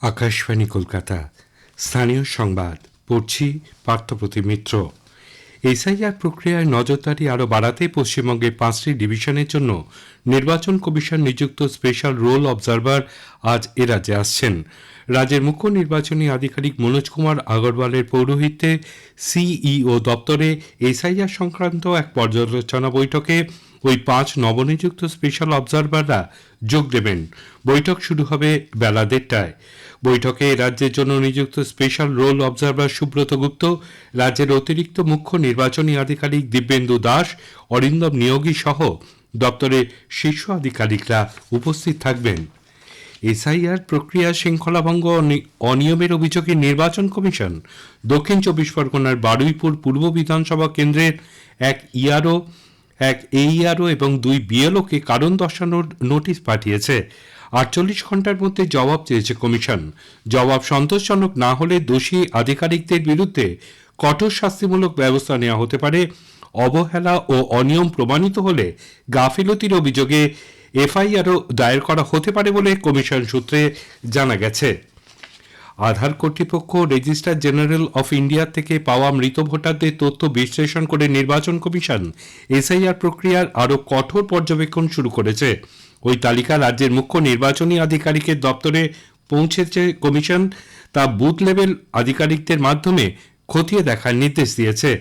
আকাশবাণী কলকাতা স্থানীয় সংবাদ পড়ছি পার্থপ্রতিম মিত্র। এসআইআর প্রক্রিয়ায় নজরদারি আরও বাড়াতে পশ্চিমবঙ্গের 5টি ডিভিশনের জন্য নির্বাচন কমিশন নিযুক্ত স্পেশাল রোল অবজারভার আজ এ রাজ্যে আসছেন। রাজ্যের মুখ্য নির্বাচনী আধিকারিক মনোজ কুমার আগরওয়ালের পৌরোহিত্যে সিইও দপ্তরে এসআইআর সংক্রান্ত এক পর্যালোচনা বৈঠকে ওই 5 নবনিযুক্ত স্পেশাল অবজারভাররা যোগ দেবেন। বৈঠক শুরু হবে বেলা 1:30টায়। বৈঠকে রাজ্যের জন্য নিযুক্ত স্পেশাল রোল অবজারভার সুব্রত গুপ্ত, রাজ্যের অতিরিক্ত মুখ্য নির্বাচনী আধিকারিক দিব্যেন্দু দাস, অরিন্দম নিয়োগী সহ দপ্তরের শীর্ষ আধিকারিকরা উপস্থিত থাকবেন। এসআইআর প্রক্রিয়া শৃঙ্খলাভঙ্গ অনিয়মের অভিযোগে নির্বাচন কমিশন দক্ষিণ 24 পরগনার বারুইপুর পূর্ব বিধানসভা কেন্দ্রের এক এইআরও এবং 2 বিএলওকে কারণ দর্শানোর নোটিশ পাঠিয়েছে। 48 ঘন্টার মধ্যে জবাব চেয়েছে কমিশন। জবাব সন্তোষজনক না হলে দোষী আধিকারিকদের বিরুদ্ধে কঠোর শাস্তিমূলক ব্যবস্থা নেওয়া হতে পারে। অবহেলা ও অনিয়ম প্রমাণিত হলে গাফিলতির অভিযোগে এফআইআরও দায়ের করা হতে পারে বলে কমিশন সূত্রে জানা গেছে। আধার কর্তৃপক্ষ রেজিস্ট্রার জেনারেল অফ ইন্ডিয়া থেকে পাওয়া মৃত ভোটারদের তথ্য বিশ্লেষণ করে নির্বাচন কমিশন এসআইআর প্রক্রিয়ার আরও কঠোর পর্যবেক্ষণ শুরু করেছে। ওই তালিকা রাজ্যের মুখ্য নির্বাচনী আধিকারিকের দপ্তরে পৌঁছেছে কমিশন। তা বুথ লেভেল আধিকারিকদের মাধ্যমে খতিয়ে দেখার নির্দেশ দিয়েছে।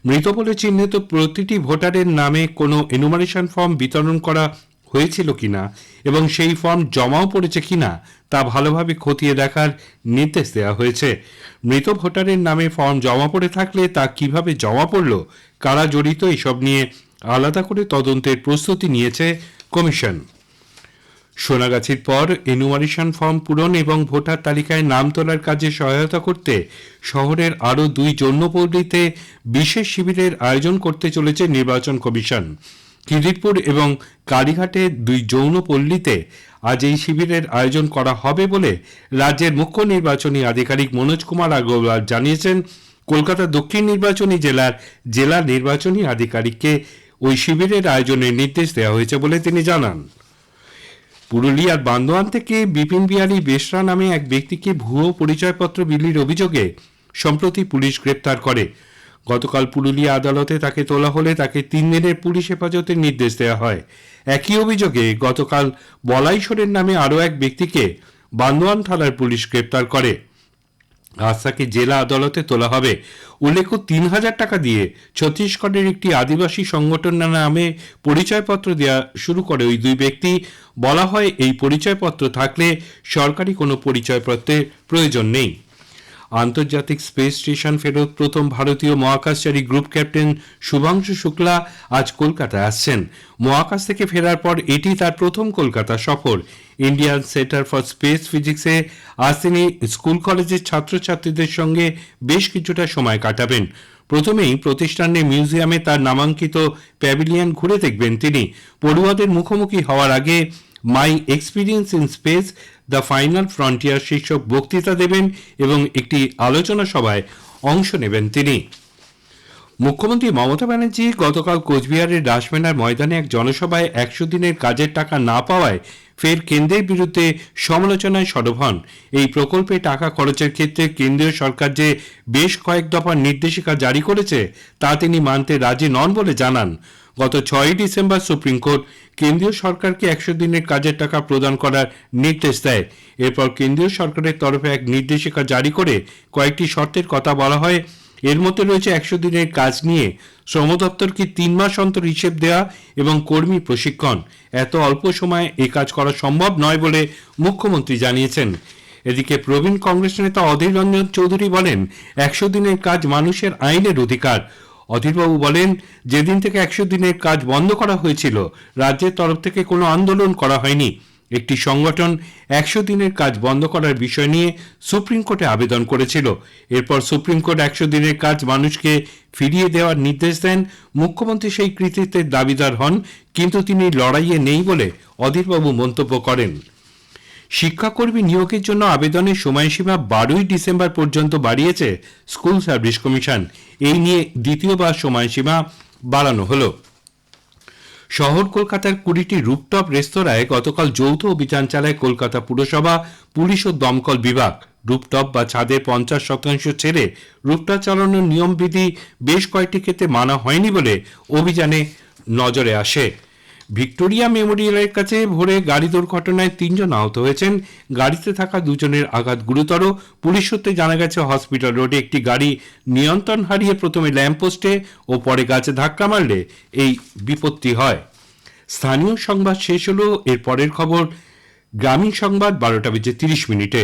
মৃত বলে চিহ্নিত প্রতিটি ভোটারের নামে কোনো এনুমারেশন ফর্ম বিতরণ করা হয়েছিল কিনা এবং সেই ফর্ম জমাও পড়েছে কিনা তা ভালোভাবে খতিয়ে দেখার নির্দেশ দেওয়া হয়েছে। মৃত ভোটারের নামে ফর্ম জমা পড়ে থাকলে তা কিভাবে জমা পড়ল, কারা জড়িত, এসব নিয়ে আলাদা করে তদন্তের প্রস্তুতি নিয়েছে কমিশন। সোনাগাছির পর এনুমারেশন ফর্ম পূরণ এবং ভোটার তালিকায় নাম তোলার কাজে সহায়তা করতে শহরের আরও 2 যৌনপল্লীতে বিশেষ শিবিরের আয়োজন করতে চলেছে নির্বাচন কমিশন। খিদিরপুর এবং কালীঘাটে 2 যৌনপল্লীতে আজ এই শিবিরের আয়োজন করা হবে বলে রাজ্যের মুখ্য নির্বাচনী আধিকারিক মনোজ কুমার আগরওয়াল জানিয়েছেন। কলকাতা দক্ষিণ নির্বাচনী জেলা নির্বাচনী আধিকারিককে ওই শিবিরের আয়োজনের নির্দেশ দেওয়া হয়েছে বলে তিনি জানান। পুরুলিয়ার বান্দোয়ান থেকে বিপিন বিহারী বেসরা নামে এক ব্যক্তিকে ভুয়ো পরিচয়পত্র বিলির অভিযোগে সম্প্রতি পুলিশ গ্রেপ্তার করে। গতকাল পুরুলিয়া আদালতে তাকে তোলা হলে তাকে 3 দিনের পুলিশ হেফাজতের নির্দেশ দেওয়া হয়। একই অভিযোগে গতকাল বলাইশ্বরের নামে আরও এক ব্যক্তিকে বান্দোয়ান থানার পুলিশ গ্রেপ্তার করে। আজ তাকে জেলা আদালতে তোলা হবে। উল্লেখ্য, 3000 টাকা দিয়ে ছত্তিশগড়ের একটি আদিবাসী সংগঠন নামে পরিচয়পত্র দেওয়া শুরু করে ওই 2 ব্যক্তি। বলা হয়, এই পরিচয়পত্র থাকলে সরকারি কোনো পরিচয়পত্রের প্রয়োজন নেই। আন্তর্জাতিক স্পেস স্টেশন ফেরত প্রথম ভারতীয় মহাকাশচারী গ্রুপ ক্যাপ্টেন শুভাংশু শুক্লা আজ কলকাতায় আসছেন। মহাকাশ থেকে ফেরার পর এটি তার প্রথম কলকাতা সফর। ইন্ডিয়ান সেন্টার ফর স্পেস ফিজিক্সে আজ তিনি স্কুল কলেজের ছাত্রছাত্রীদের সঙ্গে বেশ কিছুটা সময় কাটাবেন। প্রথমেই প্রতিষ্ঠানের মিউজিয়ামে তার নামাঙ্কিত প্যাভিলিয়ন ঘুরে দেখবেন তিনি। পড়ুয়াদের মুখোমুখি হওয়ার আগে মাই experience in space the final frontier শীর্ষক বক্তৃতা দেবেন এবং একটি আলোচনা সভায় অংশ নেবেন তিনি। মুখ্যমন্ত্রী মমতা ব্যানার্জি গতকাল কোচবিহারের রাসমেলার ময়দানে এক জনসভায় 100 দিনের কাজের টাকা না পাওয়ায় ফের কেন্দ্রের বিরুদ্ধে সমালোচনায় সরব হন। এই প্রকল্পে টাকা খরচের ক্ষেত্রে কেন্দ্রীয় সরকার যে বেশ কয়েক দফা নির্দেশিকা জারি করেছে তা তিনি মানতে রাজি নন বলে জানান। গত 6 ডিসেম্বর সুপ্রিম কোর্ট কেন্দ্রীয় সরকারকে 100 দিনের কাজের টাকা প্রদান করার নির্দেশ দেয়। এরপর কেন্দ্রীয় সরকারের তরফে এক নির্দেশিকা জারি করে কয়েকটি শর্তের কথা বলা হয়। এর মধ্যে রয়েছে 100 দিনের কাজ নিয়ে শ্রম দপ্তরকে 3 মাস অন্তর হিসেব দেওয়া এবং কর্মী প্রশিক্ষণ। এত অল্প সময়ে এই কাজ করা সম্ভব নয় বলে মুখ্যমন্ত্রী জানিয়েছেন। এদিকে প্রবীণ কংগ্রেস নেতা অধীর রঞ্জন চৌধুরী বলেন, 100 দিনের কাজ মানুষের আইনের অধিকার। অধীরবাবু বলেন, যেদিন থেকে 100 দিনের কাজ বন্ধ করা হয়েছিল রাজ্যের তরফ থেকে কোনো আন্দোলন করা হয়নি। একটি সংগঠন 100 দিনের কাজ বন্ধ করার বিষয় নিয়ে সুপ্রিম কোর্টে আবেদন করেছিল। এরপর সুপ্রিম কোর্ট 100 দিনের কাজ মানুষকে ফিরিয়ে দেওয়ার নির্দেশ দেন। মুখ্যমন্ত্রী সেই কৃতিত্বের দাবিদার হন, কিন্তু তিনি লড়াইয়ে নেই বলে অধীরবাবু মন্তব্য করেন। শিক্ষাকর্মী নিয়োগের জন্য আবেদনের সময়সীমা 12 ডিসেম্বর পর্যন্ত বাড়িয়েছে স্কুল সার্ভিস কমিশন। এই নিয়ে দ্বিতীয়বার সময়সীমা বাড়ানো হলো। শহর কলকাতার 20টি রুফটপ রেস্তোরাঁয় গতকাল যৌথ অভিযান চালায় কলকাতা পুরসভা, পুলিশ ও দমকল বিভাগ। রুফটপ বা ছাদের 50% ছেড়ে রুফটপ চালানোর নিয়মবিধি বেশ কয়েকটি ক্ষেত্রে মানা হয়নি বলে অভিযানে নজরে আসে। ভিক্টোরিয়া মেমোরিয়ালের কাছে ভোরে গাড়ি দুর্ঘটনায় 3 জন আহত হয়েছেন। গাড়িতে থাকা 2 জনের আঘাত গুরুতর। পুলিশ সূত্রে জানা গেছে, হসপিটাল রোডে একটি গাড়ি নিয়ন্ত্রণ হারিয়ে প্রথমে ল্যাম্পপোস্টে ও পরে গাছে ধাক্কা মারলে এই বিপত্তি হয়। স্থানীয় সংবাদ শেষ হলো। এর পরের খবর গ্রামীণ সংবাদ 12টা বেজে 30 মিনিটে।